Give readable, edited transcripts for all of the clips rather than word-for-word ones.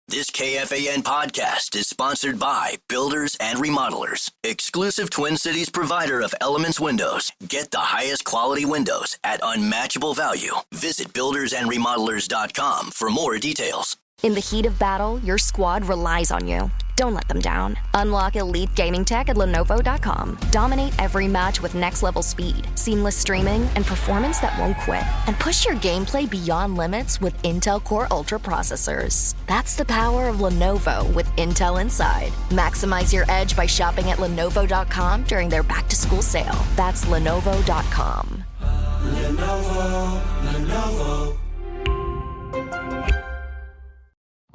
This KFAN podcast is sponsored by Builders and Remodelers, exclusive Twin Cities provider of Elements Windows. Get the highest quality windows at unmatchable value. Visit buildersandremodelers.com for more details. In the heat of battle, your squad relies on you. Don't let them down. Unlock elite gaming tech at Lenovo.com. Dominate every match with next-level speed, seamless streaming, and performance that won't quit. And push your gameplay beyond limits with Intel Core Ultra processors. That's the power of Lenovo with Intel Inside. Maximize your edge by shopping at Lenovo.com during their back-to-school sale. That's Lenovo.com. Lenovo.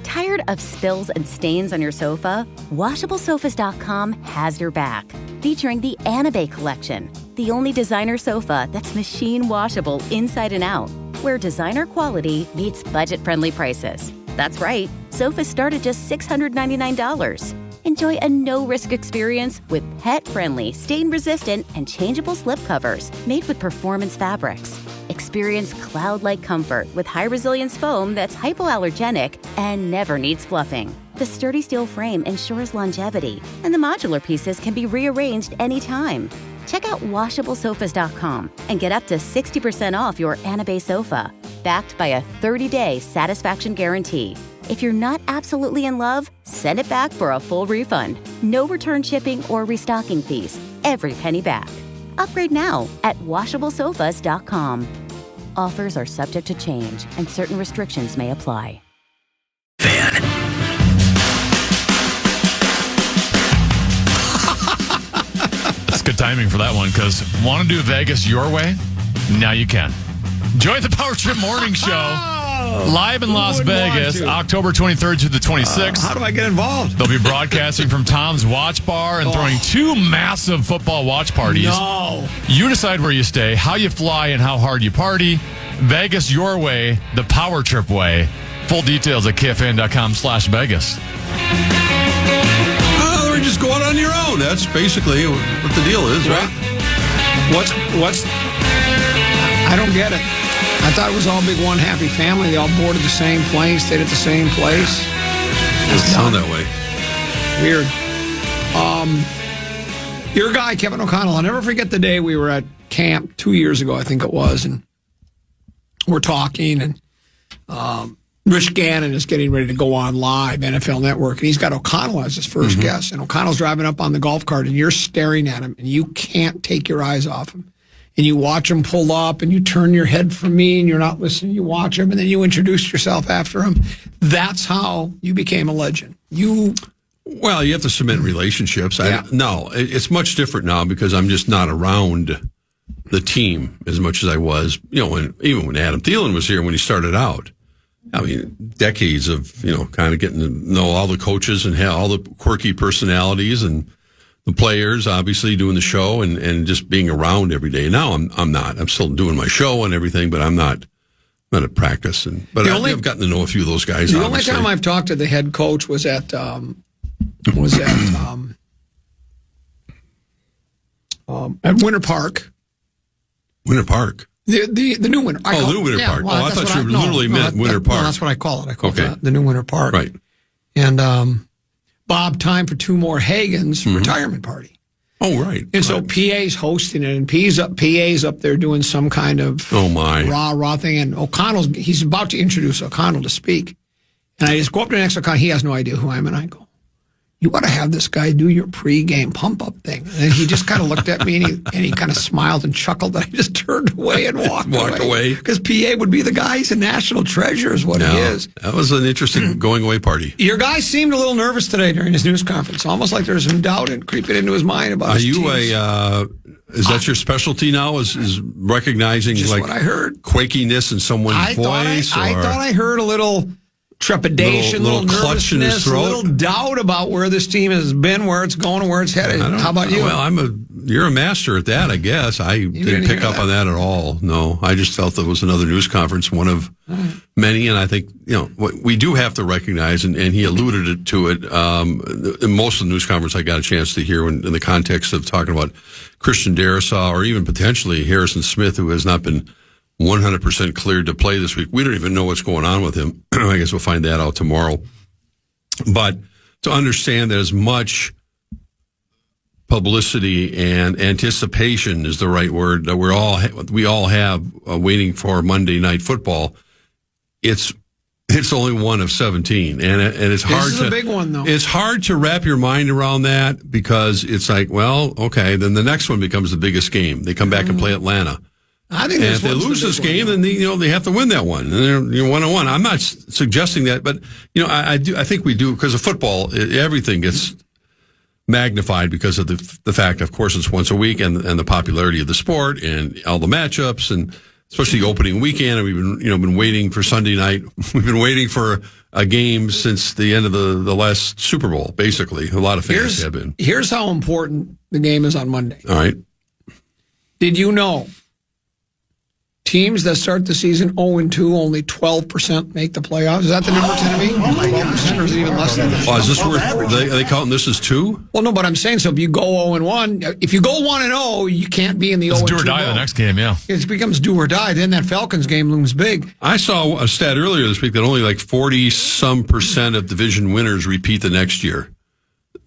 Tired of spills and stains on your sofa? WashableSofas.com has your back. Featuring the Anabay collection, the only designer sofa that's machine washable inside and out, where designer quality meets budget-friendly prices. That's right, sofas start at just $699. Enjoy a no-risk experience with pet-friendly, stain-resistant, and changeable slipcovers made with performance fabrics. Experience cloud-like comfort with high-resilience foam that's hypoallergenic and never needs fluffing. The sturdy steel frame ensures longevity, and the modular pieces can be rearranged anytime. Check out WashableSofas.com and get up to 60% off your Anabay sofa, backed by a 30-day satisfaction guarantee. If you're not absolutely in love, send it back for a full refund. No return shipping or restocking fees. Every penny back. Upgrade now at WashableSofas.com. Offers are subject to change, and certain restrictions may apply. Fan. That's good timing for that one, because want to do Vegas your way? Now you can. Join the Power Trip Morning Show. Live in Las Vegas, October 23rd to the 26th. How do I get involved? They'll be broadcasting from Tom's Watch Bar and throwing two massive football watch parties. No. You decide where you stay, how you fly, and how hard you party. Vegas your way, the Power Trip way. Full details at KFAN.com/Vegas. Or just go out on your own. That's basically what the deal is, right? What's? I don't get it. I thought it was all big one happy family. They all boarded the same plane, stayed at the same place. Doesn't sound that way. Weird. Your guy, Kevin O'Connell, I'll never forget the day we were at camp 2 years ago, I think it was, and we're talking, and Rich Gannon is getting ready to go on live, NFL Network, and he's got O'Connell as his first guest, and O'Connell's driving up on the golf cart, and you're staring at him, and you can't take your eyes off him. And you watch him pull up, and you turn your head from me, and you're not listening. You watch him, and then you introduce yourself after him. That's how you became a legend. Well, you have to cement relationships. Yeah. No, it's much different now because I'm just not around the team as much as I was. Even when Adam Thielen was here when he started out. I mean, decades of kind of getting to know all the coaches and all the quirky personalities and the players, obviously doing the show and just being around every day. Now I'm not. I'm still doing my show and everything, but I'm not at practice. But I've gotten to know a few of those guys. The only time I've talked to the head coach was at Winter Park. Winter Park. The new Winter. New Winter Park. I thought you literally meant Winter Park. No, that's what I call it. I call it the new Winter Park. Right. And Bob, time for two more Hagen's retirement party. Oh, right. And so PA's hosting it, and PA's up there doing some kind of rah thing. And he's about to introduce O'Connell to speak. And I just go up to the next O'Connell. He has no idea who I am. And I go, you ought to have this guy do your pregame pump-up thing. And he just kind of looked at me, and he kind of smiled and chuckled. And I just turned away and walked away. Because PA would be the guy. He's a national treasure is what he is. That was an interesting going-away party. Your guy seemed a little nervous today during his news conference, almost like there's some doubt and creeping into his mind about his teams. Is that your specialty now, is recognizing just what I heard. Quakiness in someone's voice? I thought I heard a little trepidation, little clutch in his nervousness, throat, a little doubt about where this team has been, where it's going, and where it's headed. How about you? Well, you're a master at that, I guess. I didn't pick up on that at all. No, I just felt that was another news conference, one of many, and I think we do have to recognize, and he alluded to it. In most of the news conference, I got a chance to hear in the context of talking about Christian Darrisaw or even potentially Harrison Smith, who has not been 100% cleared to play this week. We don't even know what's going on with him. I guess we'll find that out tomorrow. But to understand that as much publicity and anticipation is the right word that we all have waiting for Monday Night Football, it's only one of 17, and it's hard. This is a big one, though. It's hard to wrap your mind around that because it's like, well, okay, then the next one becomes the biggest game. They come back and play Atlanta. I think and if they lose this game, then they have to win that one. And they're 1-1. I'm not suggesting that, but I think we do because of football. Everything gets magnified because of the fact, of course, it's once a week and the popularity of the sport and all the matchups and especially the opening weekend. And we've been waiting for Sunday night. We've been waiting for a game since the end of the last Super Bowl. Basically, a lot of fans have been. Here's how important the game is on Monday. All right. Did you know? Teams that start the season 0-2, only 12% make the playoffs. Is that the number 10 to be? 12%, or is it even less than that? Oh, is this where they counting this as 2? Well, no, but I'm saying, so if you go 0-1, if you go 1-0, you can't be in the 0-2. It's do or die the next game, yeah. It becomes do or die. Then that Falcons game looms big. I saw a stat earlier this week that only like 40-some% of division winners repeat the next year.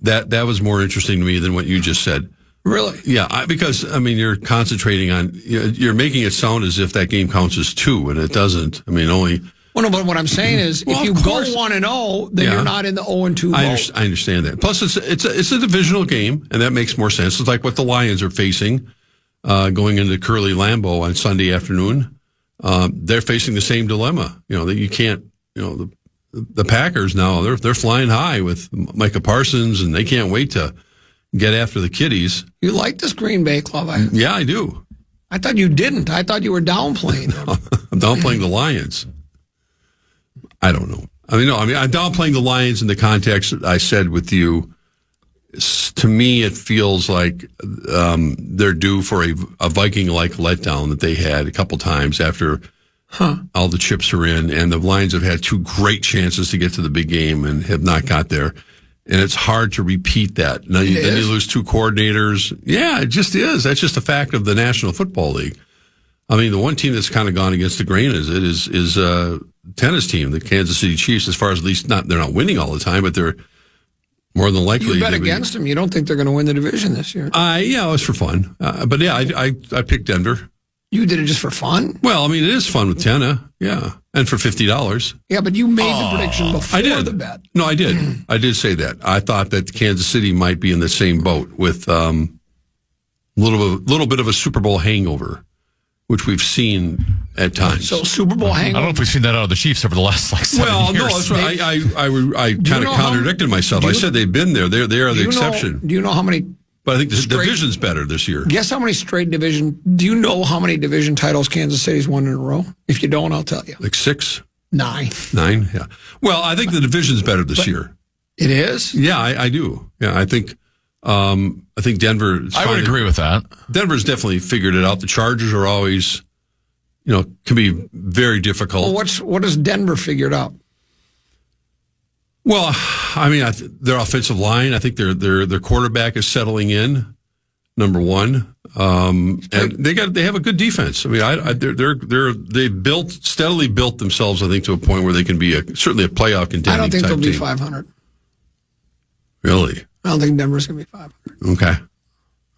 That was more interesting to me than what you just said. Really? Yeah, because you're concentrating on, you're making it sound as if that game counts as 2, and it doesn't. Only. Well, no, but what I'm saying is, if you go 1-0, then you're not in the 0-2 boat. I understand that. Plus, it's a divisional game, and that makes more sense. It's like what the Lions are facing going into Curly Lambeau on Sunday afternoon. They're facing the same dilemma. That you can't. The Packers now they're flying high with Micah Parsons, and they can't wait to get after the kiddies. You like this Green Bay club? Yeah, I do. I thought you didn't. I thought you were downplaying them. I'm downplaying the Lions. I don't know. I'm downplaying the Lions in the context that I said with you. To me, it feels like they're due for a Viking-like letdown that they had a couple times after all the chips are in, and the Lions have had 2 great chances to get to the big game and have not got there. And it's hard to repeat that. Then you lose 2 coordinators. Yeah, it just is. That's just a fact of the National Football League. The one team that's kind of gone against the grain is tennis team, the Kansas City Chiefs. As far as at least they're not winning all the time, but they're more than likely. You bet against them. You don't think they're going to win the division this year? It was for fun. But yeah, I picked Denver. You did it just for fun? Well, it is fun with Tenna, yeah, and for $50. Yeah, but you made the prediction before the bet. No, I did. I did say that. I thought that Kansas City might be in the same boat with little bit of a Super Bowl hangover, which we've seen at times. So Super Bowl hangover. I don't know if we've seen that out of the Chiefs over the last 7 years. No, that's right. I kind of contradicted myself. I said they've been there. They are the exception. Do you know how many? But I think the division's better this year. Guess how many straight division? Do you know how many division titles Kansas City's won in a row? If you don't, I'll tell you. Like 6? 9. 9, yeah. Well, I think the division's better this year. It is? Yeah, I do. Yeah, I think Denver. I would agree with that. Denver's definitely figured it out. The Chargers are always, can be very difficult. Well, what has Denver figured out? Well, their offensive line. I think their quarterback is settling in. Number one, and they have a good defense. They've steadily built themselves. I think to a point where they can be certainly a playoff contending. I don't think they'll be team. 500. Really? I don't think Denver's going to be 500. Okay.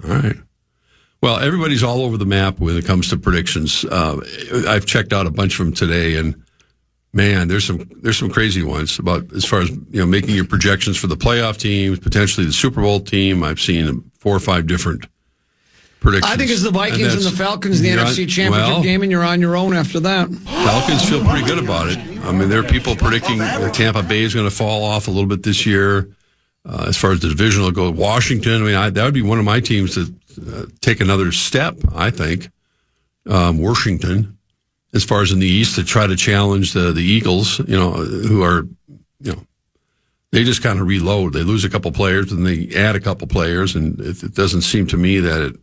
All right. Well, everybody's all over the map when it comes to predictions. I've checked out a bunch of them today, and man, there's some crazy ones about as far as making your projections for the playoff teams, potentially the Super Bowl team. I've seen 4 or 5 different predictions. I think it's the Vikings and the Falcons, the NFC Championship game, and you're on your own after that. Falcons feel pretty good about it. There are people predicting that Tampa Bay is going to fall off a little bit this year. As far as the division will go, Washington. That would be one of my teams to take another step. I think Washington. As far as in the East, to try to challenge the Eagles, who are, they just kind of reload. They lose a couple players and they add a couple players, and it doesn't seem to me that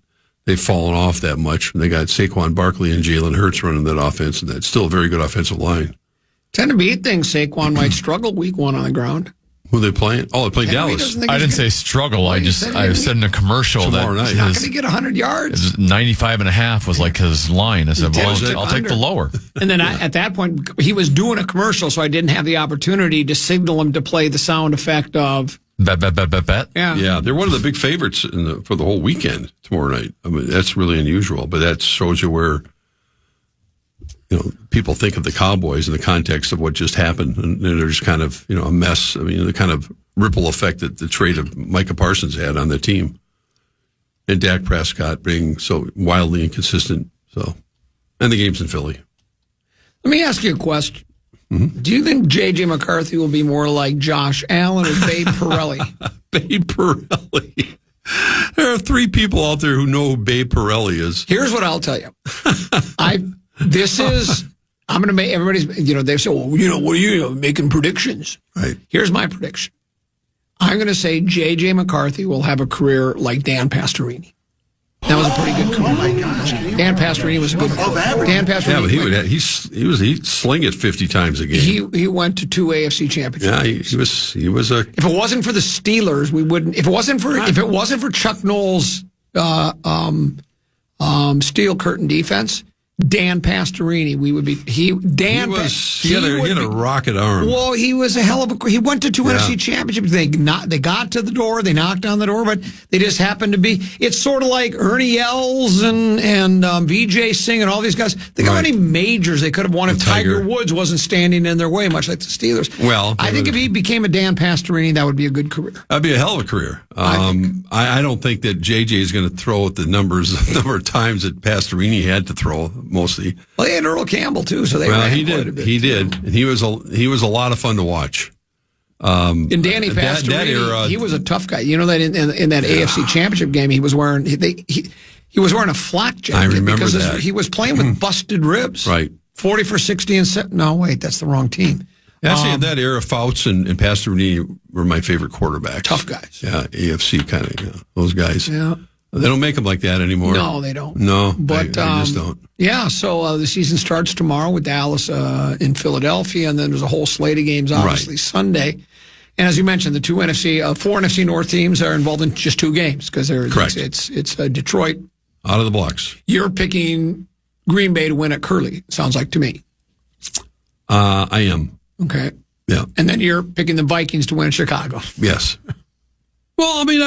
they've fallen off that much. And they got Saquon Barkley and Jalen Hurts running that offense, and that's still a very good offensive line. Tend to be things Saquon might struggle week 1 on the ground. Who are they playing? Oh, they're playing Henry Dallas. doesn't think I he's didn't gonna- say struggle. Well, I you said in a commercial Tomorrow that night. He's not his going to get 100 yards. 95.5 was like his line. I said, well, I'll take the lower. And then at that point, he was doing a commercial, so I didn't have the opportunity to signal him to play the sound effect of. Bet. Yeah. Yeah, they're one of the big favorites for the whole weekend tomorrow night. I mean, that's really unusual, but that shows you where people think of the Cowboys in the context of what just happened, and they're just kind of a mess. I mean, the kind of ripple effect that the trade of Micah Parsons had on the team, and Dak Prescott being so wildly inconsistent. So, and the game's in Philly. Let me ask you a question. Mm-hmm. Do you think J.J. McCarthy will be more like Josh Allen or Babe Pirelli? Babe Pirelli. There are 3 people out there who know who Babe Pirelli is. Here's what I'll tell you. I'm going to make everybody's, they say, well, what are you making predictions? Right. Here's my prediction. I'm going to say J.J. McCarthy will have a career like Dan Pastorini. That was a pretty good career. Oh my gosh. Dan Pastorini was a good career. Dan Pastorini. Yeah, but he'd sling it 50 times a game. He went to 2 AFC championships. Yeah, he was a. If it wasn't for the Steelers, we wouldn't. If it wasn't for Chuck Noll's steel curtain defense, Dan Pastorini, we would be. He had a rocket arm. Well, he was a hell of a. He went to 2 NFC championships. They got to the door. They knocked on the door, but they just happened to be. It's sort of like Ernie Els and VJ Singh and all these guys. Think how many majors they could have won if Tiger Woods wasn't standing in their way, much like the Steelers. Well, I think if he became a Dan Pastorini, that would be a good career. That'd be a hell of a career. I don't think that JJ is going to throw at the number of times that Pastorini had to throw. Mostly. Well, they had Earl Campbell too, so they ran he quite did. a bit. He did. And he was a lot of fun to watch. And Danny Pastorini, that era, he was a tough guy. You know that in that AFC Championship game, he was wearing he was wearing a flak jacket. I remember because that. He was playing with busted ribs. Right. 40 for 60 and 7. No, wait, that's the wrong team. Actually, in that era, Fouts and Pastorini were my favorite quarterbacks. Tough guys. Yeah, AFC kind of those guys. Yeah. They don't make them like that anymore. No, they don't. No, but they just don't. Yeah, so the season starts tomorrow with Dallas in Philadelphia, and then there's a whole slate of games, obviously, Sunday. And as you mentioned, the 4 NFC North teams are involved in just 2 games because it's Detroit. Out of the blocks. You're picking Green Bay to win at Curly, sounds like to me. I am. Okay. Yeah. And then you're picking the Vikings to win at Chicago. Yes. Well, I mean,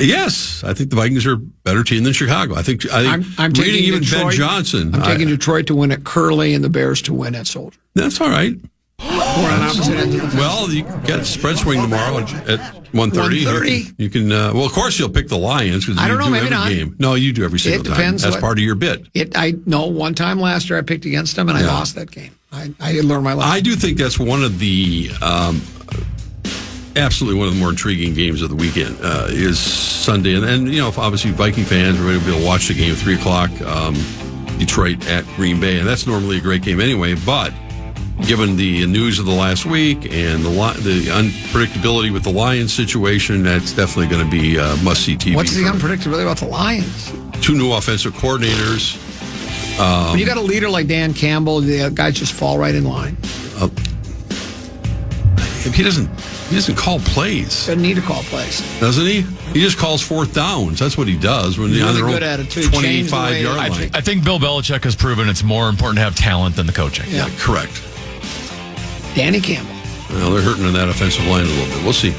yes, I think the Vikings are a better team than Chicago. I think I'm taking even Detroit, Ben Johnson. I'm taking Detroit to win at Curly and the Bears to win at Soldier. That's all right. We're on opposite ends of the fence. Well, you get spread swing tomorrow at 1:30. 1:30? You can. Well, of course, you'll pick the Lions because I don't know, do maybe every not. game. No, you do every single time. Depends That's part of your bit. I know one time last year I picked against them and I lost that game. I learned my lesson. I do think that's one of the absolutely one of the more intriguing games of the weekend is Sunday, and obviously Viking fans are going to be able to watch the game at 3:00. Detroit at Green Bay, and that's normally a great game anyway. But given the news of the last week and the unpredictability with the Lions situation, that's definitely going to be must-see TV. What's the unpredictability about the Lions? 2 new offensive coordinators. When you got a leader like Dan Campbell, the guys just fall right in line. He doesn't call plays. Doesn't need to call plays. Doesn't he? He just calls 4th downs. That's what he does when they're on their own 25-yard line. I think Bill Belichick has proven it's more important to have talent than the coaching. Yeah, correct. Danny Campbell. Well, they're hurting on that offensive line a little bit. We'll see.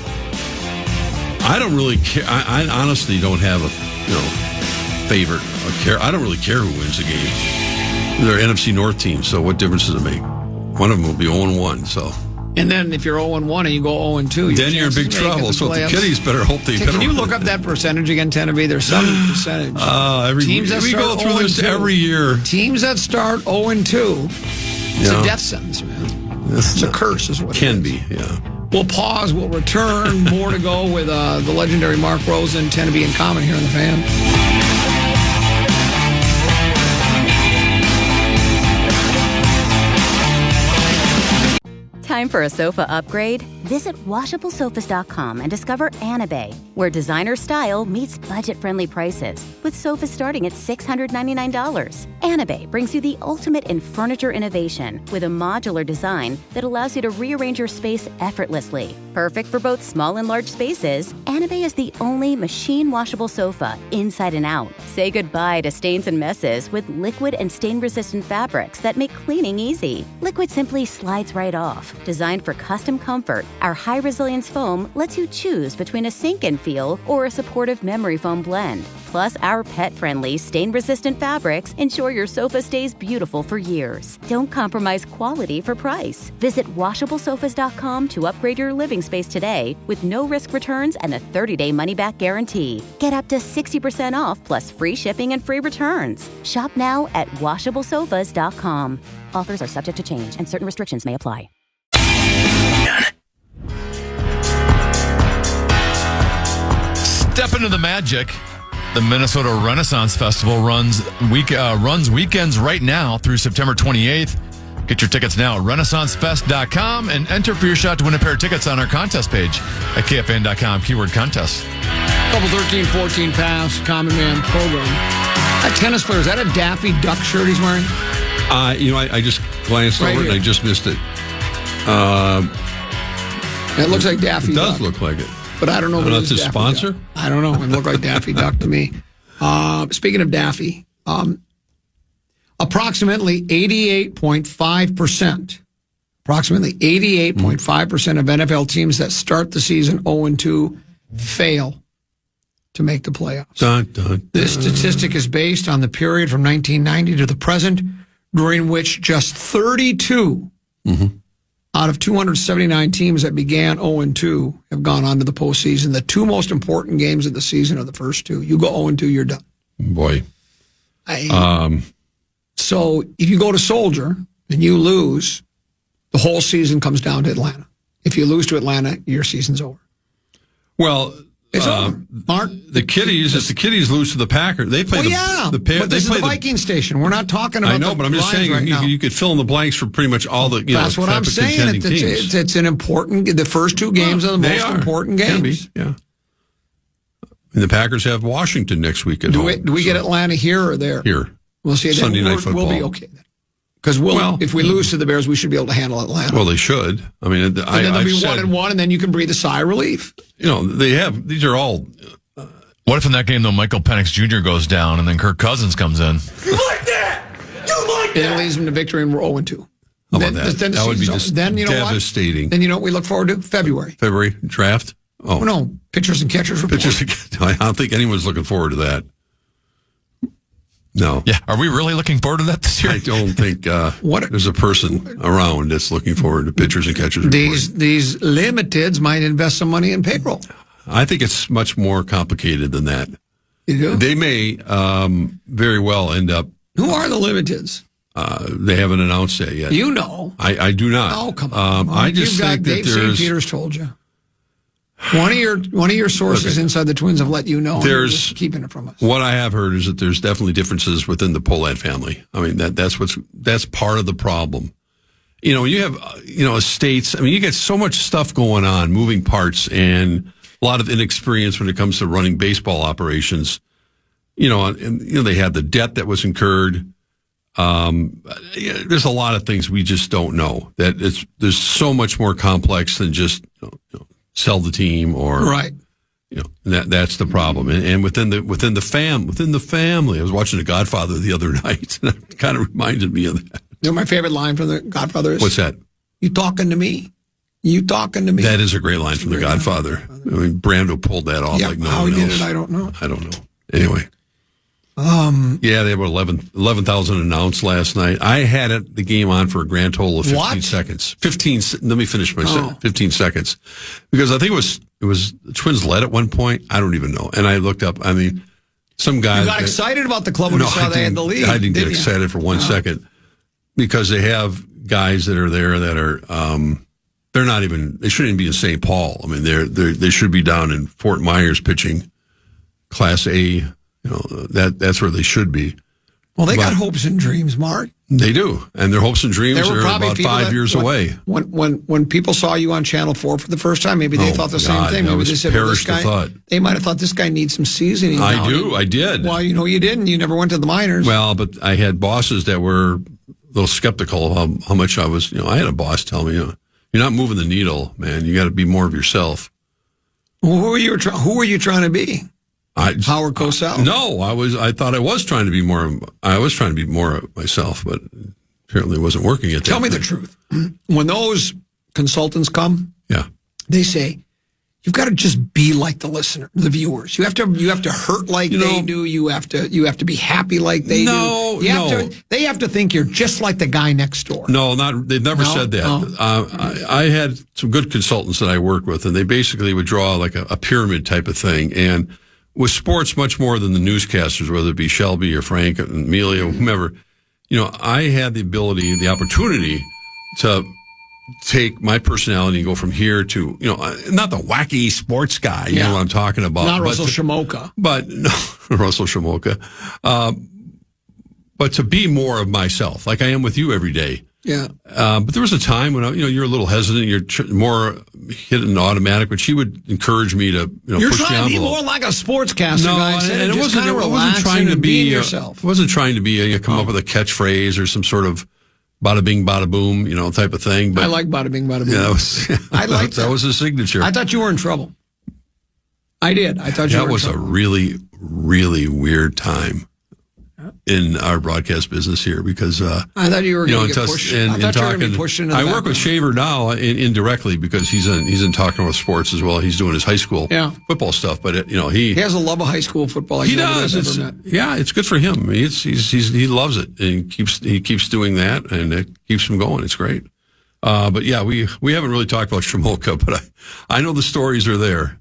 I don't really care. I honestly don't have a favorite. I don't really care who wins the game. They're NFC North teams, so what difference does it make? One of them will be 0-1, so. And then if you're 0-1 and you go 0-2, then you're in big trouble. So the kiddies better hope they Can you look up that percentage again, Teneby? There's some percentage. We go through this every year. Teams that start 0-2, it's a death sentence, man. It's a curse, is what it can is. be, yeah. We'll pause. We'll return. More to go with the legendary Mark Rosen, Teneby in Common here on the Fan. Time for a sofa upgrade? Visit WashableSofas.com and discover Anabay, where designer style meets budget-friendly prices, with sofas starting at $699. Anabay brings you the ultimate in furniture innovation with a modular design that allows you to rearrange your space effortlessly. Perfect for both small and large spaces, Anabay is the only machine-washable sofa inside and out. Say goodbye to stains and messes with liquid and stain-resistant fabrics that make cleaning easy. Liquid simply slides right off. Designed for custom comfort, our high-resilience foam lets you choose between a sink-in feel or a supportive memory foam blend. Plus, our pet-friendly, stain-resistant fabrics ensure your sofa stays beautiful for years. Don't compromise quality for price. Visit WashableSofas.com to upgrade your living space today with no-risk returns and a 30-day money-back guarantee. Get up to 60% off plus free shipping and free returns. Shop now at WashableSofas.com. Offers are subject to change and certain restrictions may apply. Step into the magic. The Minnesota Renaissance Festival runs weekends right now through September 28th. Get your tickets now at renaissancefest.com and enter for your shot to win a pair of tickets on our contest page at KFAN.com, keyword contest. Couple 13-14 pass, Common Man program. That tennis player, is that a Daffy Duck shirt he's wearing? I just glanced Right over it here. and I just missed it. It looks like Daffy It does Duck. look like it. But I don't know. I don't know if if it's it's a Daffy sponsor? Duck. I don't know. It looked like Daffy Duck to me. Speaking of Daffy, approximately 88.5% of NFL teams that start the season 0-2 fail to make the playoffs. Dun, dun, dun. This statistic is based on the period from 1990 to the present, during which just 32 out of 279 teams that began 0-2 have gone on to the postseason. The two most important games of the season are the first two. You go 0-2, you're done. Boy. So if you go to Soldier and you lose, the whole season comes down to Atlanta. If you lose to Atlanta, your season's over. Well, It's over. Mark, the Kitties, if the Kitties lose to the Packers, they play but this is the Viking station. We're not talking about I know, but I'm just saying right now. you could fill in the blanks for pretty much all the That's what type I'm of saying. contending teams. It's an important. The first two games are the They most are. important Can games. be, yeah. And the Packers have Washington next week at home. Do we get Atlanta here or there? Here. We'll see. Sunday Night Football. We'll be okay then. Because if we lose to the Bears, we should be able to handle Atlanta. Well, they should. I mean, and then they'll be 1-1, and then you can breathe a sigh of relief. These are all. What if in that game, though, Michael Penix Jr. goes down and then Kirk Cousins comes in? You like that? And it leads them to victory, and we're 0-2. How about that? Then the That would be season's just over. Then you know devastating. what? Then you know what we look forward to? February. February draft? Oh. No, pitchers and catchers report. I don't think anyone's looking forward to that. No. Yeah. Are we really looking forward to that this year? I don't think there's a person around that's looking forward to pitchers and catchers. These limiteds might invest some money in payroll. I think it's much more complicated than that. You do? They may very well end up. Who are the limiteds? They haven't announced that yet. You know. I do not. Oh, come on. I just think that Dave St. there's. Peter's told you. One of your sources inside the Twins have let you know. They're just keeping it from us. What I have heard is that there's definitely differences within the Pohlad family. I mean, that's part of the problem. You have estates. I mean, you get so much stuff going on, moving parts, and a lot of inexperience when it comes to running baseball operations. They had the debt that was incurred. There's a lot of things we just don't know. There's so much more complex than just sell the team or right. That's the problem. And within the family, I was watching The Godfather the other night, and it kind of reminded me of that. You know, my favorite line from The Godfather is, what's that? You talking to me? You talking to me? That is a great line from The Godfather. I mean, Brando pulled that off like no how one he else. did it, I don't know. Anyway. They had 11,000 announced last night. I had the game on for a grand total of 15 seconds. 15. Let me finish my 15 seconds, because I think it was the Twins led at one point. I don't even know. And I looked up. I mean, some guy. You got excited about the club when you saw they had the lead. I didn't get excited for 1 second, because they have guys that are there that are. They're not even. They shouldn't even be in St. Paul. I mean, they should be down in Fort Myers pitching Class A. That's where they should be. Well, they got hopes and dreams, Mark. They do. And their hopes and dreams are about 5 years away. When people saw you on Channel 4 for the first time, maybe they thought the same thing. Maybe they said, perished the thought. They might have thought this guy needs some seasoning. I did. Well, you didn't. You never went to the minors. Well, but I had bosses that were a little skeptical of how much I was. I had a boss tell me, you're not moving the needle, man. You got to be more of yourself. Well, who were you trying to be? Howard Cosell? No, I thought I was trying to be more. I was trying to be more of myself, but apparently it wasn't working at that. Tell me the truth. When those consultants come, they say you've got to just be like the listener, the viewers. You have to hurt like they do. You have to be happy like they do. They have to think you're just like the guy next door. No, they've never said that. No. I had some good consultants that I worked with, and they basically would draw like a pyramid type of thing. And with sports, much more than the newscasters, whether it be Shelby or Frank and Amelia or whomever, I had the opportunity to take my personality and go from here to, not the wacky sports guy, you know what I'm talking about. Not Russell Shamoka. But, no, Russell Shamoka. But to be more of myself, like I am with you every day. Yeah. But there was a time when, you're a little hesitant, you're more hitting automatic, but she would encourage me to, you're push the envelope. You're trying to be more like a sportscaster, guy. And it wasn't trying to be yourself. It wasn't trying to be come up with a catchphrase or some sort of bada bing, bada boom, type of thing. But I like bada bing, bada boom. Yeah, that was the signature. I thought you were in trouble. I did. I thought you were in trouble. That was a really, really weird time in our broadcast business here because I thought you were going to get pushed. I thought you were going to be pushed into the I work with Shaver now indirectly because he's in talking with sports as well. He's doing his high school football stuff, but he has a love of high school football. He does. It's good for him. I mean, he loves it and he keeps doing that and it keeps him going. It's great. But yeah, we haven't really talked about Shamoka, but I know the stories are there.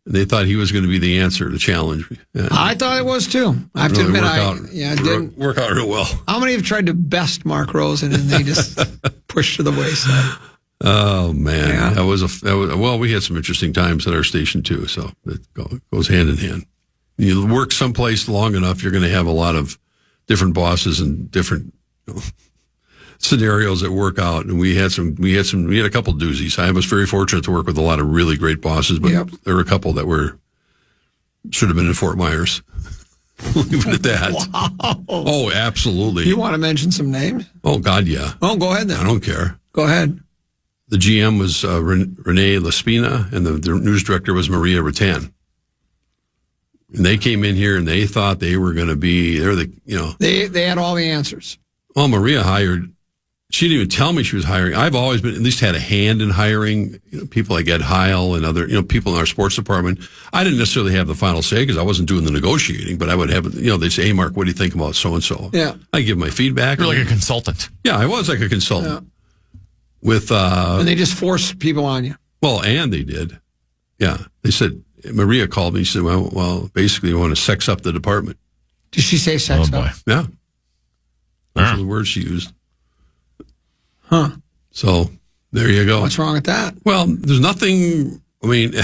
They thought he was going to be the answer to challenge me. Yeah. I thought it was too. I have to admit, it didn't work out real well. How many have tried to best Mark Rosen and they just pushed to the wayside? Oh man, well, we had some interesting times at our station too. So it goes hand in hand. You work someplace long enough, you're going to have a lot of different bosses and different scenarios that work out, and we had a couple doozies. I was very fortunate to work with a lot of really great bosses, but there were a couple that should have been in Fort Myers. Leave it at that. Wow. Oh, absolutely. You want to mention some names? Oh God, yeah. Oh, go ahead then. I don't care. Go ahead. The GM was Renee Laspina, and the news director was Maria Rattan. And they came in here and they thought they were going to be. They had all the answers. Well, Maria hired. She didn't even tell me she was hiring. I've always been, at least had a hand in hiring people like Ed Heil and other, people in our sports department. I didn't necessarily have the final say because I wasn't doing the negotiating, but I would have, they'd say, hey, Mark, what do you think about so-and-so? Yeah. I give my feedback. You're like a consultant. Yeah, I was like a consultant. Yeah. And they just forced people on you. Well, and they did. Yeah. They said, Maria called me. She said, well, basically, you want to sex up the department. Did she say sex up? Yeah. Those are the words she used. Huh. So there you go. What's wrong with that? Well, there's nothing. I mean,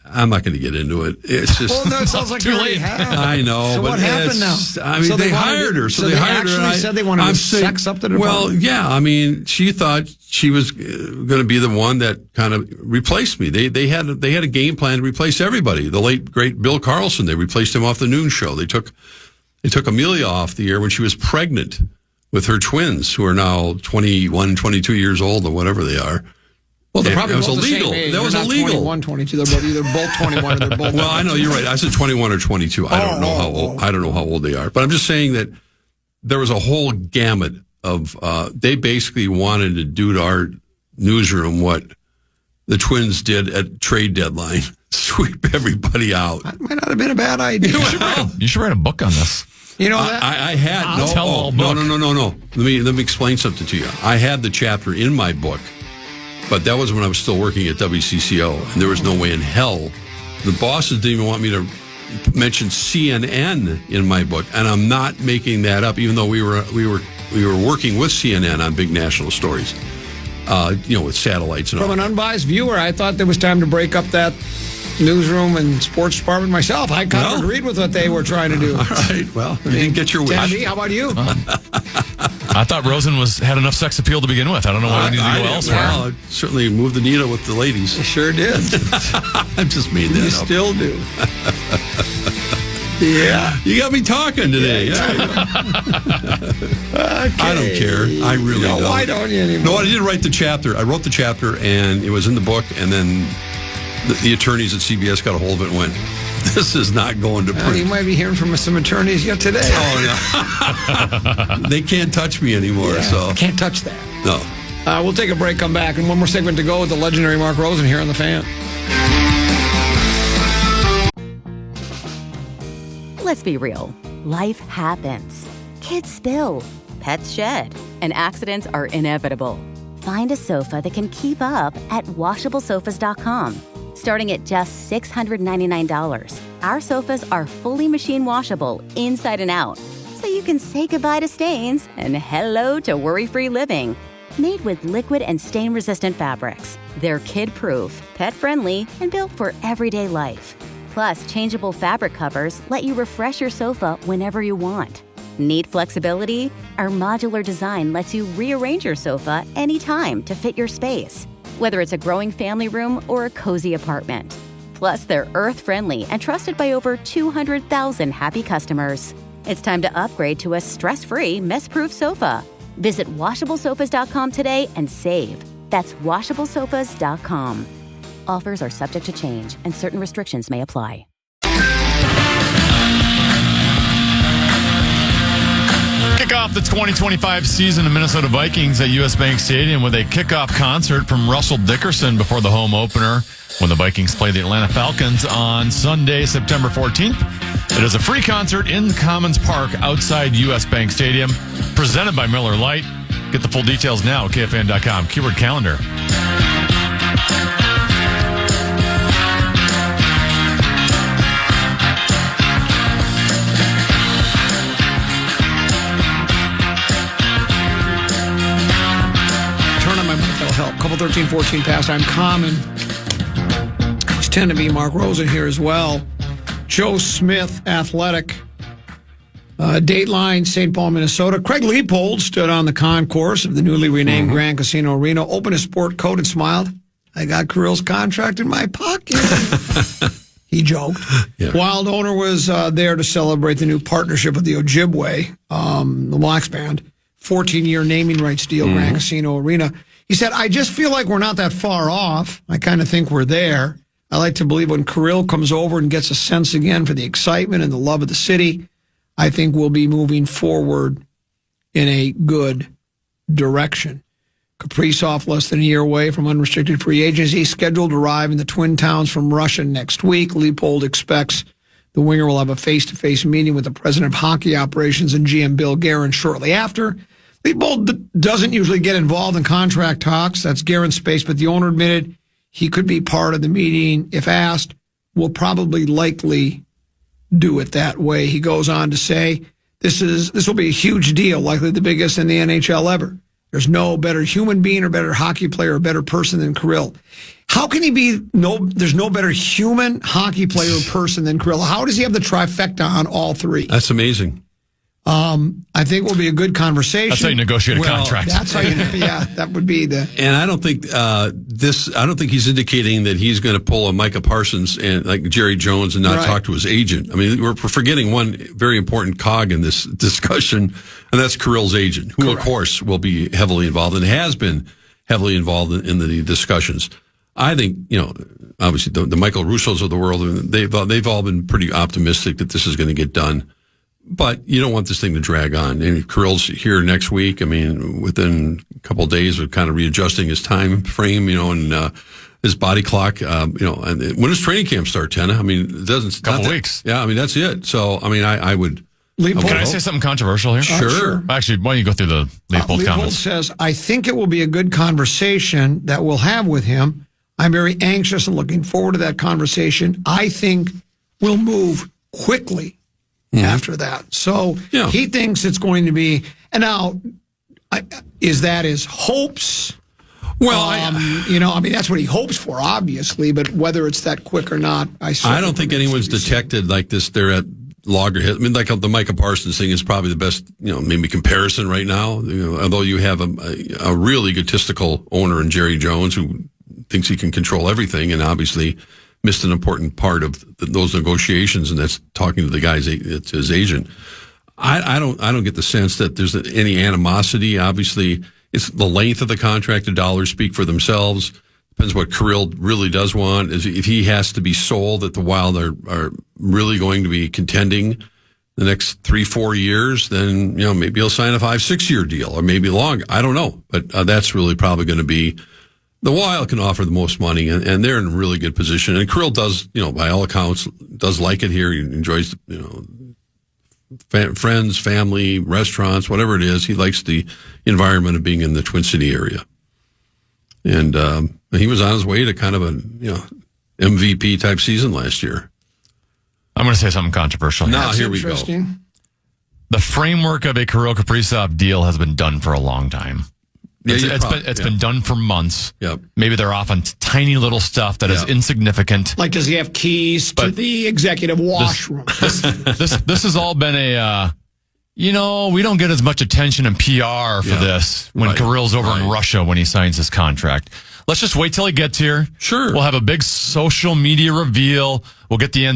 I'm not going to get into it. It's just. Well, no, it sounds like too late. I know. So but what happened now? I mean, so they hired her. So they hired her. Actually said they wanted to sex up the department. Well, yeah. I mean, she thought she was going to be the one that kind of replaced me. They had a game plan to replace everybody. The late great Bill Carlson. They replaced him off the noon show. They took Amelia off the air when she was pregnant with her twins, who are now 21, 22 years old, or whatever they are. Well, they're probably both illegal. That was illegal. 21, 22. They're either both 21 or they're both. Well, I know you're right. I said 21 or 22. I don't know how old. I don't know how old they are, but I'm just saying that there was a whole gamut of. They basically wanted to do to our newsroom what the Twins did at trade deadline: sweep everybody out. That might not have been a bad idea. You should write a book on this. I had no. Let me explain something to you. I had the chapter in my book, but that was when I was still working at WCCO, and there was no way in hell. The bosses didn't even want me to mention CNN in my book, and I'm not making that up. Even though we were working with CNN on big national stories, with satellites and all. From an unbiased viewer, I thought there was time to break up that newsroom and sports department myself. I kind of agreed with what they were trying to do. All right. Well, you didn't get your wish. Tabby, how about you? I thought Rosen had enough sex appeal to begin with. I don't know why we need to go elsewhere. Well, it certainly moved the needle with the ladies. You sure did. I just made that You up. still do. Yeah. You got me talking today. Yeah. I don't care. I really don't. Why don't you anymore? No, I did write the chapter. I wrote the chapter, and it was in the book, and then the attorneys at CBS got a hold of it and went, this is not going to print. You might be hearing from some attorneys yet today. Oh, no. They can't touch me anymore. Yeah, So can't touch that. No. We'll take a break, come back, and one more segment to go with the legendary Mark Rosen here on The Fan. Let's be real. Life happens. Kids spill. Pets shed. And accidents are inevitable. Find a sofa that can keep up at washablesofas.com. Starting at just $699, our sofas are fully machine washable inside and out. So you can say goodbye to stains and hello to worry-free living. Made with liquid and stain-resistant fabrics. They're kid-proof, pet-friendly, and built for everyday life. Plus, changeable fabric covers let you refresh your sofa whenever you want. Need flexibility? Our modular design lets you rearrange your sofa anytime to fit your space, whether it's a growing family room or a cozy apartment. Plus, they're earth-friendly and trusted by over 200,000 happy customers. It's time to upgrade to a stress-free, mess-proof sofa. Visit washablesofas.com today and save. That's washablesofas.com. Offers are subject to change, and certain restrictions may apply. Kick off the 2025 season of Minnesota Vikings at U.S. Bank Stadium with a kickoff concert from Russell Dickerson before the home opener when the Vikings play the Atlanta Falcons on Sunday, September 14th. It is a free concert in Commons Park outside U.S. Bank Stadium, presented by Miller Lite. Get the full details now at KFAN.com. Keyword calendar. Help. Couple 13-14 pastime common. It's 10 to be Mark Rosen here as well. Joe Smith, Athletic. Dateline, St. Paul, Minnesota. Craig Leopold stood on the concourse of the newly renamed Grand Casino Arena, opened his sport coat and smiled. I got Kirill's contract in my pocket. He joked. Yeah. Wild Owner was there to celebrate the new partnership with the Ojibwe, the Blacks band. 14-year naming rights deal, Grand Casino Arena. He said, I just feel like we're not that far off. I kind of think we're there. I like to believe when Kirill comes over and gets a sense again for the excitement and the love of the city, I think we'll be moving forward in a good direction. Kaprizov, less than a year away from unrestricted free agency, scheduled to arrive in the Twin Towns from Russia next week. Leopold expects the winger will have a face-to-face meeting with the president of hockey operations and GM Bill Guerin shortly after. Leopold doesn't usually get involved in contract talks. That's Guerin's space, but the owner admitted he could be part of the meeting if asked. Will probably likely do it that way. He goes on to say, this will be a huge deal, likely the biggest in the NHL ever. There's no better human being or better hockey player or better person than Kirill. How can he be there's no better human hockey player or person than Kirill? How does he have the trifecta on all three? That's amazing. I think will be a good conversation. That's how you negotiate a contract. That's how that would be the. And I don't think I don't think he's indicating that he's going to pull a Micah Parsons and like Jerry Jones and not talk to his agent. I mean, we're forgetting one very important cog in this discussion, and that's Kirill's agent, who of course will be heavily involved and has been heavily involved in the discussions. I think, obviously the Michael Russos of the world, they've all been pretty optimistic that this is going to get done. But you don't want this thing to drag on. And Kirill's here next week. I mean, within a couple of days of kind of readjusting his time frame, and his body clock, and when does training camp start, Tenna? I mean, it doesn't. Couple weeks. Yeah, I mean, that's it. So, I mean, I would. Can I say something controversial here? Sure. Actually, why don't you go through the Leopold comments? Leopold says, I think it will be a good conversation that we'll have with him. I'm very anxious and looking forward to that conversation. I think we'll move quickly after that. So he thinks it's going to be, and now, is that his hopes? Well, that's what he hopes for, obviously, but whether it's that quick or not, I don't think anyone's detected like this. They're at loggerhead. I mean, like the Micah Parsons thing is probably the best, maybe comparison right now. Although you have a really egotistical owner in Jerry Jones who thinks he can control everything, and obviously missed an important part of those negotiations, and that's talking to the guy's his agent. I don't get the sense that there's any animosity. Obviously, it's the length of the contract. The dollars speak for themselves. Depends what Kirill really does want. If he has to be sold that the Wild are really going to be contending the next 3-4 years, then maybe he'll sign a 5-6 year deal, or maybe longer. I don't know, but that's really probably going to be the Wild can offer the most money, and they're in a really good position. And Kirill does, by all accounts, does like it here. He enjoys, friends, family, restaurants, whatever it is. He likes the environment of being in the Twin City area. And he was on his way to kind of a MVP type season last year. I'm going to say something controversial. Now, here we go. The framework of a Kirill Kaprizov deal has been done for a long time. It's been done for months. Yep. Maybe they're off on tiny little stuff that is insignificant. Like, does he have keys to the executive washroom? This has all been we don't get as much attention and PR for this when Kirill's over in Russia when he signs his contract. Let's just wait till he gets here. Sure. We'll have a big social media reveal. We'll get the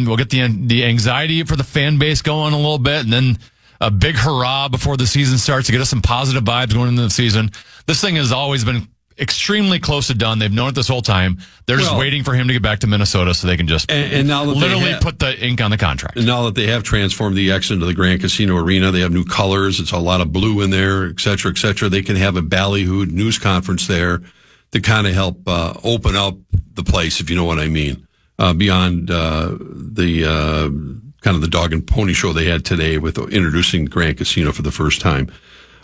anxiety for the fan base going a little bit, and then a big hurrah before the season starts to get us some positive vibes going into the season. This thing has always been extremely close to done. They've known it this whole time. They're just waiting for him to get back to Minnesota so they can just and now that literally put the ink on the contract. And now that they have transformed the X into the Grand Casino Arena, they have new colors. It's a lot of blue in there, et cetera, et cetera. They can have a ballyhooed news conference there to kind of help open up the place, if you know what I mean, beyond the kind of the dog and pony show they had today with introducing Grand Casino for the first time.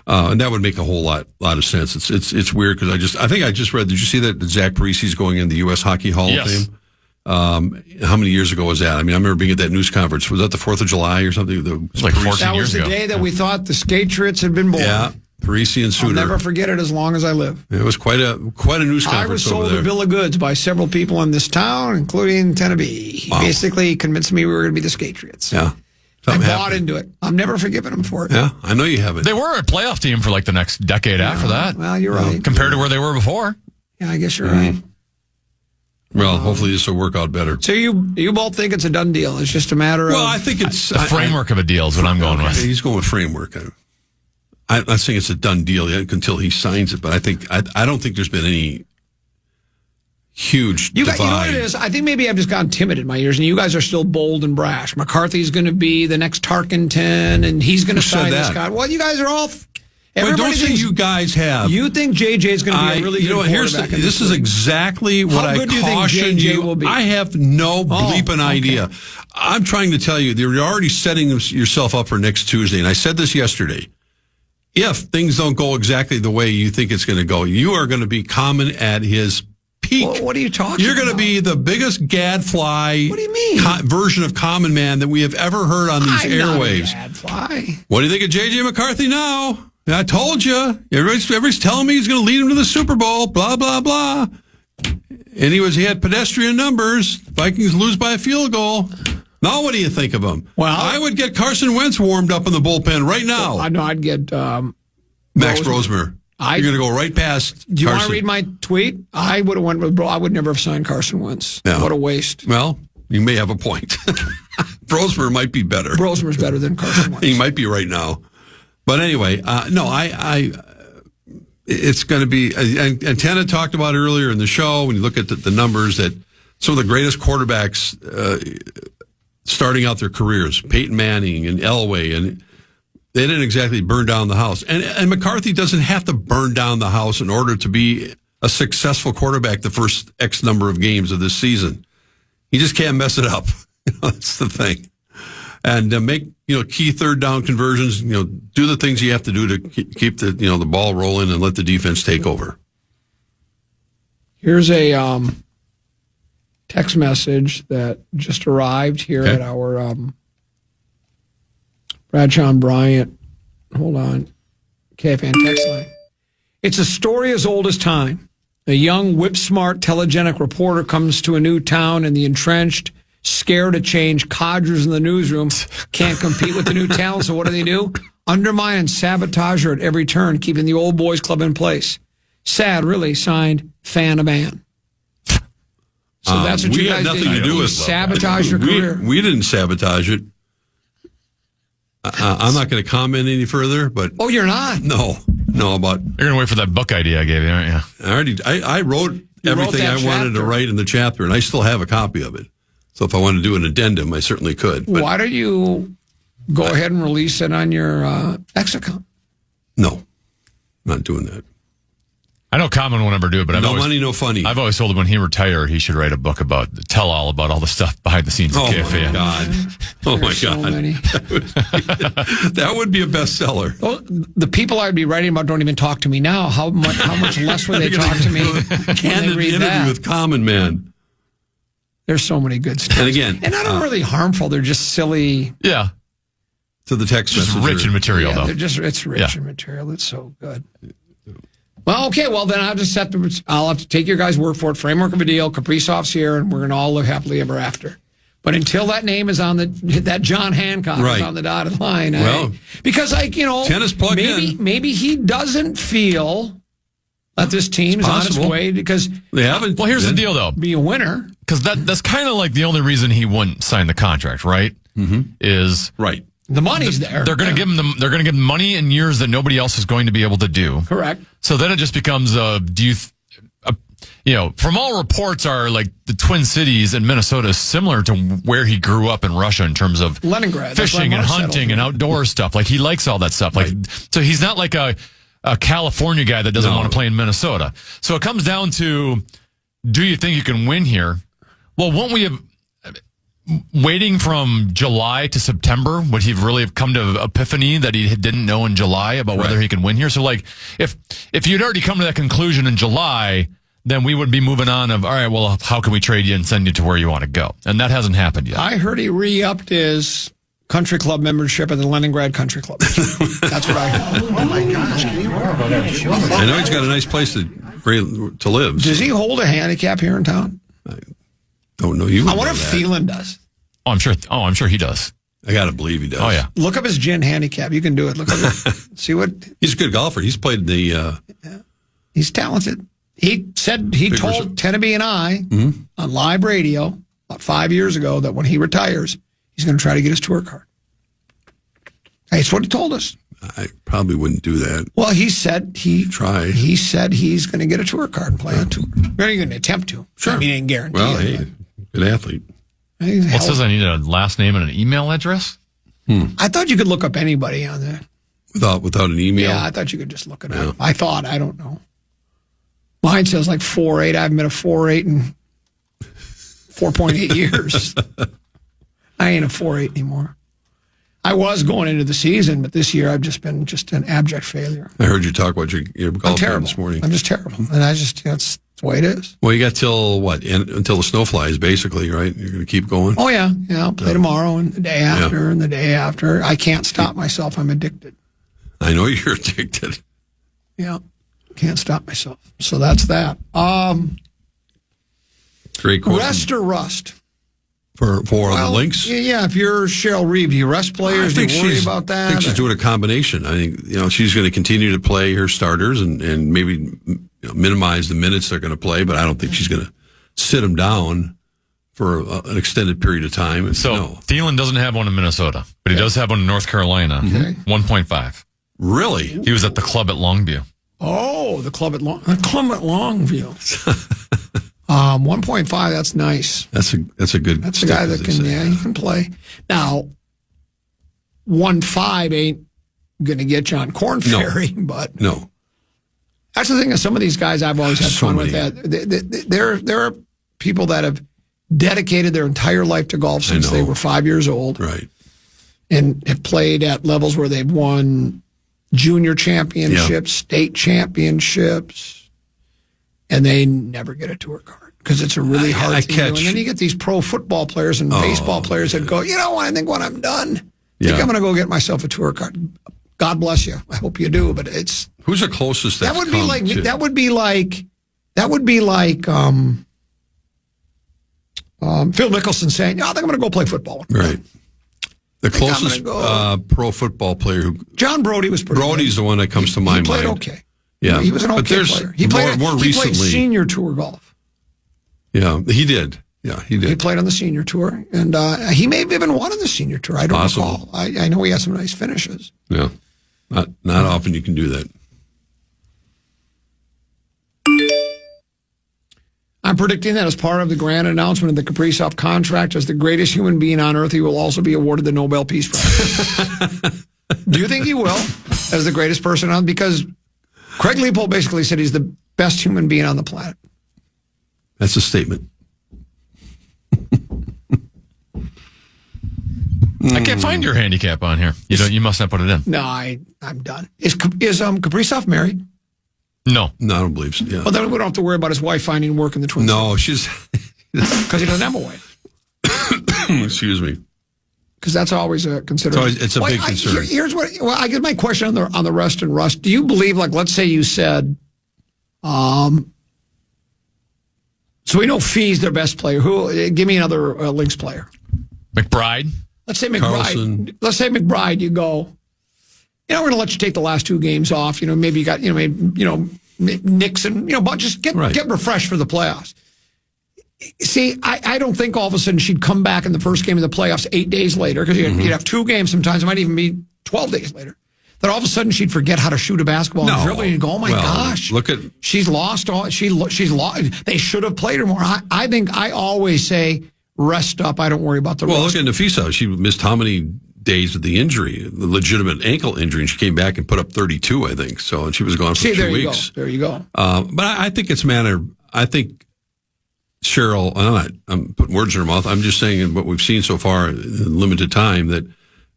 And that would make a whole lot of sense. It's weird because I think I just read. Did you see that Zach Parisi's going in the U.S. Hockey Hall of Fame? How many years ago was that? I mean, I remember being at that news conference. Was that the 4th of July or something? It was like 14 years ago. That was the day that we thought the Skatriots had been born. Yeah, Parisi and Suter. I'll never forget it as long as I live. It was quite a news conference over there. I was sold a bill of goods by several people in this town, including Tennessee. He basically convinced me we were going to be the Skatriots. Yeah. I bought into it. I'm never forgiving him for it. Yeah, I know you haven't. They were a playoff team for like the next decade after that. Well, you're right. Compared to where they were before. Yeah, I guess you're right. Well, hopefully this will work out better. So you both think it's a done deal. It's just a matter of... Well, I think it's... The framework of a deal is what I'm going with. He's going with framework. I'm not saying it's a done deal yet until he signs it, but I don't think there's been any huge divide. You know what it is? I think maybe I've just gotten timid in my ears, and you guys are still bold and brash. McCarthy's going to be the next Tarkenton, and he's going to sign this guy. Well, you guys are all... But don't say you guys have. You think JJ's going to be a really good quarterback? This is exactly what I cautioned you. Will be? I have no bleeping idea. I'm trying to tell you, you're already setting yourself up for next Tuesday, and I said this yesterday. If things don't go exactly the way you think it's going to go, you are going to be Common at his peak. Well, what are you talking about? You're going to be the biggest gadfly what do you mean? Version of Common Man that we have ever heard on these airwaves. Not a gadfly. What do you think of J.J. McCarthy now? I told you. Everybody's telling me he's going to lead him to the Super Bowl, blah, blah, blah. And he had pedestrian numbers. Vikings lose by a field goal. Now what do you think of him? Well, I would get Carson Wentz warmed up in the bullpen right now. I know I'd get Max Brosmer. You're going to go right past Do you Carson. want to read my tweet? I would have went with I would never have signed Carson Wentz. Yeah. What a waste. Well, you may have a point. Brosmer might be better. Brosmer's better than Carson Wentz. He might be right now. But anyway, it's going to be, and Tana talked about earlier in the show, when you look at the numbers, that some of the greatest quarterbacks starting out their careers, Peyton Manning and Elway, and they didn't exactly burn down the house. And McCarthy doesn't have to burn down the house in order to be a successful quarterback the first X number of games of this season. He just can't mess it up. That's the thing. And make key third down conversions. Do the things you have to do to keep the ball rolling and let the defense take over. Here's a text message that just arrived here at our Bradshaw and Bryant. Hold on, KFAN text line. It's a story as old as time. A young, whip-smart, telegenic reporter comes to a new town, and the entrenched, scared to change codgers in the newsroom can't compete with the new talent. So what do? Undermine and sabotage her at every turn, keeping the old boys club in place. Sad, really. Signed, Fan a Man. So that's what you guys did. We had nothing to do with sabotage your career. We didn't sabotage it. I'm not going to comment any further, but... Oh, you're not? No, about... You're going to wait for that book idea I gave you, aren't you? I wrote everything I wanted to write in the chapter, and I still have a copy of it. So if I want to do an addendum, I certainly could. But why don't you go ahead and release it on your X account? No, I'm not doing that. I know Common won't ever do it, but no money, no funny. I've always told him when he retired, he should write a book tell all about all the stuff behind the scenes of KFAN. My God. Oh, my God. That would be a bestseller. Well, the people I'd be writing about don't even talk to me now. How much less would they talk to me when they read interview that? with Common Man. There's so many good stuff. And again, and not really harmful. They're just silly. Yeah. To the text just messenger. Rich in material, though. It's rich in material. It's so good. Well, okay. Well, then I'll have to take your guys' word for it. Framework of a deal. Kaprizov's here, and we're going to all live happily ever after. But until that name is on that John Hancock is on the dotted line. Because tennis plug maybe he doesn't feel that this team is on its way because they haven't. Well, here's the deal, though. Be a winner. Because that's kind of like the only reason he wouldn't sign the contract, right? Mm-hmm. Is right. The money's there. They're going to give him they're going to give him money in years that nobody else is going to be able to do. Correct. So then it just becomes from all reports are like the Twin Cities and Minnesota is similar to where he grew up in Russia in terms of Leningrad, fishing and hunting and outdoor stuff. Like he likes all that stuff. Right. Like so he's not like a California guy that doesn't want to play in Minnesota. So it comes down to, do you think you can win here? Well, won't we have waiting from July to September? Would he really have come to epiphany that he didn't know in July about whether he can win here? So like if you'd already come to that conclusion in July, then we would be moving on of, all right, well, how can we trade you and send you to where you want to go? And that hasn't happened yet. I heard he re-upped his country club membership at the Leningrad Country Club. That's what I heard. Oh, my gosh. I know he's got a nice place to live. Does he hold a handicap here in town? I don't know. I wonder if Thielen does. Oh, I'm sure he does. I got to believe he does. Oh, yeah. Look up his gin handicap. You can do it. Look up it. See what... He's a good golfer. He's played the... He's talented. He told Teneby and I on live radio about 5 years ago that when he retires, he's going to try to get his tour card. That's what he told us. I probably wouldn't do that. Well, he said try. He said he's going to get a tour card and play on tour. We're going to attempt to. Sure. I mean, he didn't guarantee it. Well, hey, good athlete. What says I need a last name and an email address? I thought you could look up anybody on there. Without an email? Yeah, I thought you could just look it up. I don't know. Mine says like 4.8. I haven't been a 4.8 in 4.8 years. I ain't a 4.8 anymore. I was going into the season, but this year I've just been an abject failure. I heard you talk about your golf game this morning. I'm just terrible. And that's the way it is. Well, you got till what? Until the snow flies, basically, right? You're going to keep going? Oh, yeah. Yeah, I'll play tomorrow and the day after and the day after. I can't stop myself. I'm addicted. I know you're addicted. Yeah. Can't stop myself. So that's that. Great question. Rest or rust? For the Lynx? Yeah, if you're Cheryl Reeve, do you rest players? Do you worry about that? I think she's doing a combination. I think she's going to continue to play her starters and maybe minimize the minutes they're going to play, but I don't think she's going to sit them down for an extended period of time. Thielen doesn't have one in Minnesota, but he does have one in North Carolina. Okay. 1.5. Really? He was at the club at Longview. Oh, the club at Longview. 1.5, that's nice. That's a good. That's a guy that can he can play. Now, 1.5 ain't going to get you on Corn Ferry, but no. That's the thing. Some of these guys I've always had fun with. That there are people that have dedicated their entire life to golf since they were 5 years old, right? And have played at levels where they've won junior championships, state championships, and they never get a tour card because it's a really hard thing to do. And then you get these pro football players and baseball players that go, I think when I'm done, I think I'm going to go get myself a tour card. God bless you. I hope you do, but it's who's the closest that would be like That would be like Phil Mickelson saying, I think I'm going to go play football. Right. The closest pro football player. John Brody was pretty Brody's good. the one that comes to my mind. He played okay. Yeah. He was an okay player. He played senior tour golf. Yeah, he did. Yeah, he did. He played on the senior tour, and he may have even won on the senior tour. I don't recall. I know he had some nice finishes. Yeah. Not often you can do that. I'm predicting that as part of the grand announcement of the Kaprizov contract, as the greatest human being on earth, he will also be awarded the Nobel Peace Prize. Do you think he will, as the greatest person on? Because Craig Leopold basically said he's the best human being on the planet. That's a statement. I can't find your handicap on here. You must not put it in. No, I'm done. Is Kaprizov married? No. No, I don't believe so. Yeah. Well, then we don't have to worry about his wife finding work in the Twin No, Cities. Because he doesn't have a wife. Excuse me. Because that's always a consideration. So it's a big concern. Here's what. Well, I guess my question on the rest and rust. Do you believe, like, let's say you said, so we know Fee's their best player. Who? Give me another Lynx player. McBride. Let's say McBride. Carlson. Let's say McBride. You go. We're going to let you take the last 2 games off. Maybe you got, Nixon, but just get refreshed for the playoffs. See, I don't think all of a sudden she'd come back in the first game of the playoffs 8 days later, because you'd have 2 games sometimes. It might even be 12 days later. That all of a sudden she'd forget how to shoot a basketball and dribble, and you'd go, oh my gosh. She's lost all, she's lost. They should have played her more. I think I always say, rest up. I don't worry about the rest. Well, look at Nafisa. She missed how many days with the injury, the legitimate ankle injury, and she came back and put up 32, I think. So, and she was gone for 2 weeks. There you go. But I think it's I think Cheryl, I'm putting words in her mouth. I'm just saying what we've seen so far in limited time, that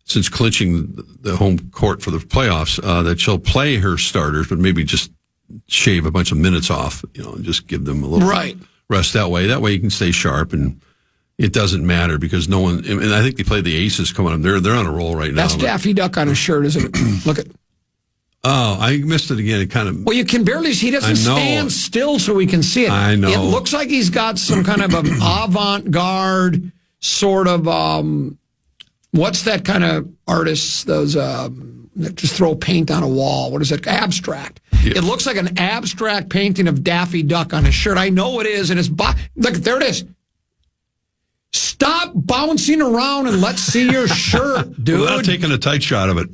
since clinching the home court for the playoffs, that she'll play her starters, but maybe just shave a bunch of minutes off, and just give them a little rest that way. That way you can stay sharp, and it doesn't matter because no one. And I think they play the Aces coming up. They're on a roll right now. That's Daffy Duck on his shirt, isn't it? Look at. Oh, I missed it again. It kind of. Well, you can barely see. He doesn't stand still, so we can see it. I know. It looks like he's got some kind of an avant-garde sort of. What's that kind of artists? Those that just throw paint on a wall. What is it? Abstract. Yeah. It looks like an abstract painting of Daffy Duck on his shirt. I know it is, and it's look. There it is. Stop bouncing around and let's see your shirt, dude. Without taking a tight shot of it.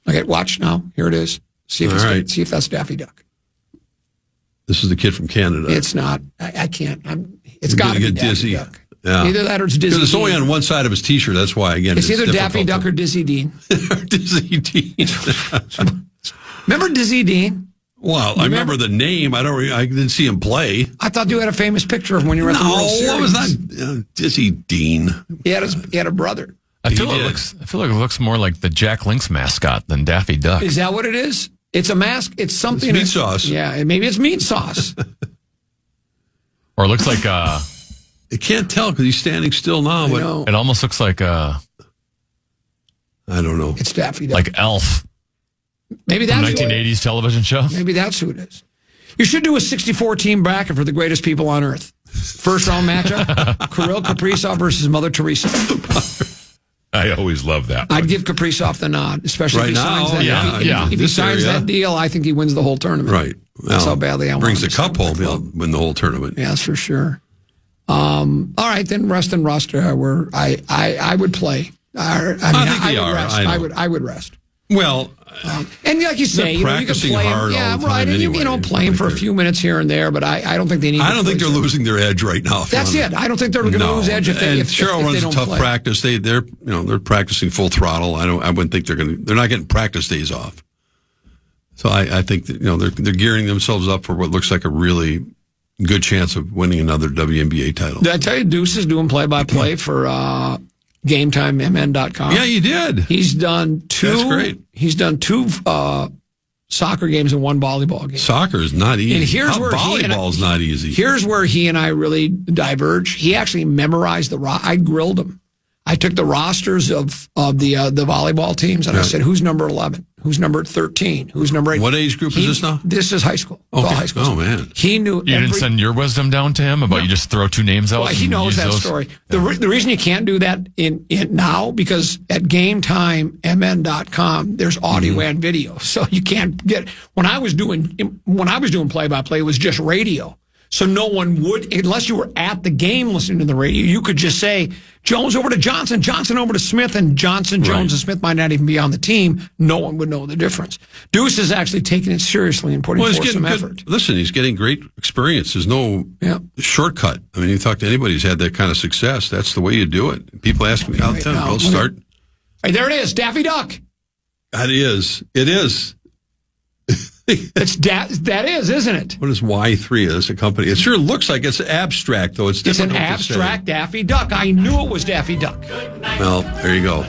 Okay, watch now. Here it is. See if that's Daffy Duck. This is the kid from Canada. It's not. I can't. It's got to be Daffy Dizzy. Duck. Yeah. Either that or it's Dizzy. Because it's only on one side of his T-shirt. That's why, again, it's either Daffy Duck or Dizzy Dean. Dizzy Dean. Remember Dizzy Dean? Well, I remember the name. I didn't see him play. I thought you had a famous picture of him when you were at the World Series. No, it was not Dizzy Dean. He had a brother. I feel like it looks more like the Jack Link's mascot than Daffy Duck. Is that what it is? It's a mask. It's something. It's meat sauce. Yeah, maybe it's meat sauce. Or it looks like you can't tell because he's standing still now. But it almost looks like I don't know. It's Daffy Duck. Like Elf. Maybe that's 1980s television show. Maybe that's who it is. You should do a 64-team bracket for the greatest people on earth. First round matchup: Kirill Kaprizov versus Mother Teresa. I always love that one. I'd give Kaprizov the nod, especially right if he signs that. If he signs that deal, I think he wins the whole tournament. Right. Well, that's how badly I want him. Brings the cup home, he'll win the whole tournament. Yes, for sure. All right, then rest and roster. I would play. I would rest. Well, and like you say, you can play hard yeah, all the right. time And anyway. Playing for a few minutes here and there, but I don't think they need. I don't think they're losing their edge right now. That's it. I don't think they're going to lose edge if Cheryl runs a tough practice. They're practicing full throttle. I wouldn't think they're not getting practice days off. So I think that, they're gearing themselves up for what looks like a really good chance of winning another WNBA title. Did I tell you Deuce is doing play-by-play for GameTimeMN.com? Yeah, you did. He's done 2. That's great. He's done 2 soccer games and 1 volleyball game. Soccer is not easy. And here's where volleyball is not easy. Here's where he and I really diverge. He actually memorized I grilled him. I took the rosters of the volleyball teams and I said, "Who's number 11?" who's number 13, who's number 8. What age group is this now? This is high school. It's all high school. Oh, man. He knew You didn't send your wisdom down to him about you just throw two names out? Well, he knows that story. The reason you can't do that in now, because at GameTimeMN.com, there's audio and video. So you can't get, when I was doing play-by-play, it was just radio. So no one would, unless you were at the game listening to the radio, you could just say, Jones over to Johnson, Johnson over to Smith, and Johnson, Jones, and Smith might not even be on the team. No one would know the difference. Deuce is actually taking it seriously and putting forth some effort. Listen, he's getting great experience. There's no shortcut. I mean, you talk to anybody who's had that kind of success, that's the way you do it. People ask me all the time, I'll start. Hey, there it is, Daffy Duck. That is. It is. That is, isn't it? What is Y3 as a company? It sure looks like it's abstract, though. It's an abstract Daffy Duck. I knew it was Daffy Duck. Well, there you go.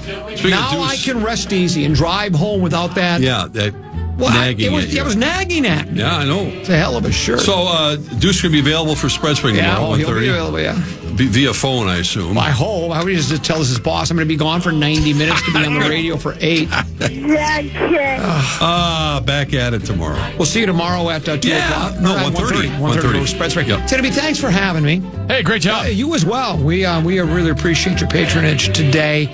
Now I can rest easy and drive home without that. Yeah, that nagging at you. It was nagging at me. Yeah, I know. It's a hell of a shirt. So, Deuce going to be available for Spread Spring tomorrow, 1:30. He'll be available, yeah. Via phone, I assume. I hope. I would just tell his boss I'm going to be gone for 90 minutes to be on the radio for 8. Back at it tomorrow. We'll see you tomorrow at 2 o'clock. No, 1:30. 1:30. Spread Spring. Yep. Tippy, thanks for having me. Hey, great job. You as well. We really appreciate your patronage today.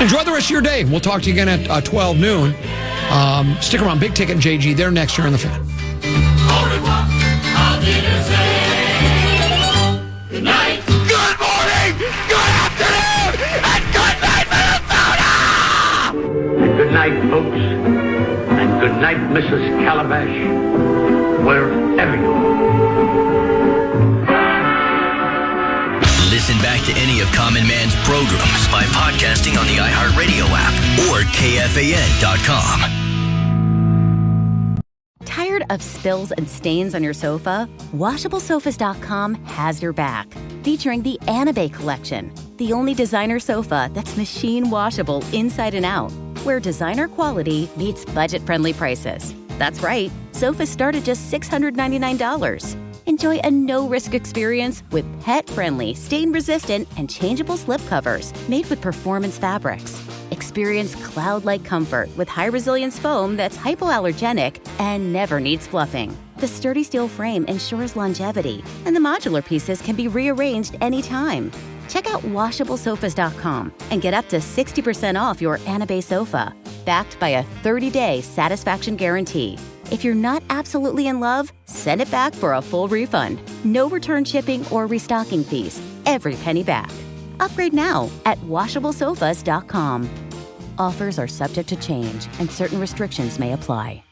Enjoy the rest of your day. We'll talk to you again at 12 noon. Stick around. Big Ticket and JG. They're next here on The Fan. Good night. Good morning. Good afternoon. And good night, Minnesota. And good night, folks. And good night, Mrs. Calabash. Wherever you are. Listen back to any of Common Man's programs by podcasting on the iHeartRadio app or KFAN.com. Tired of spills and stains on your sofa? WashableSofas.com has your back. Featuring the Anabay collection, the only designer sofa that's machine washable inside and out, where designer quality meets budget-friendly prices. That's right, sofas start at just $699. Enjoy a no-risk experience with pet-friendly, stain-resistant, and changeable slipcovers made with performance fabrics. Experience cloud-like comfort with high-resilience foam that's hypoallergenic and never needs fluffing. The sturdy steel frame ensures longevity, and the modular pieces can be rearranged anytime. Check out WashableSofas.com and get up to 60% off your Anabay sofa, backed by a 30-day satisfaction guarantee. If you're not absolutely in love, send it back for a full refund. No return shipping or restocking fees. Every penny back. Upgrade now at WashableSofas.com. Offers are subject to change and certain restrictions may apply.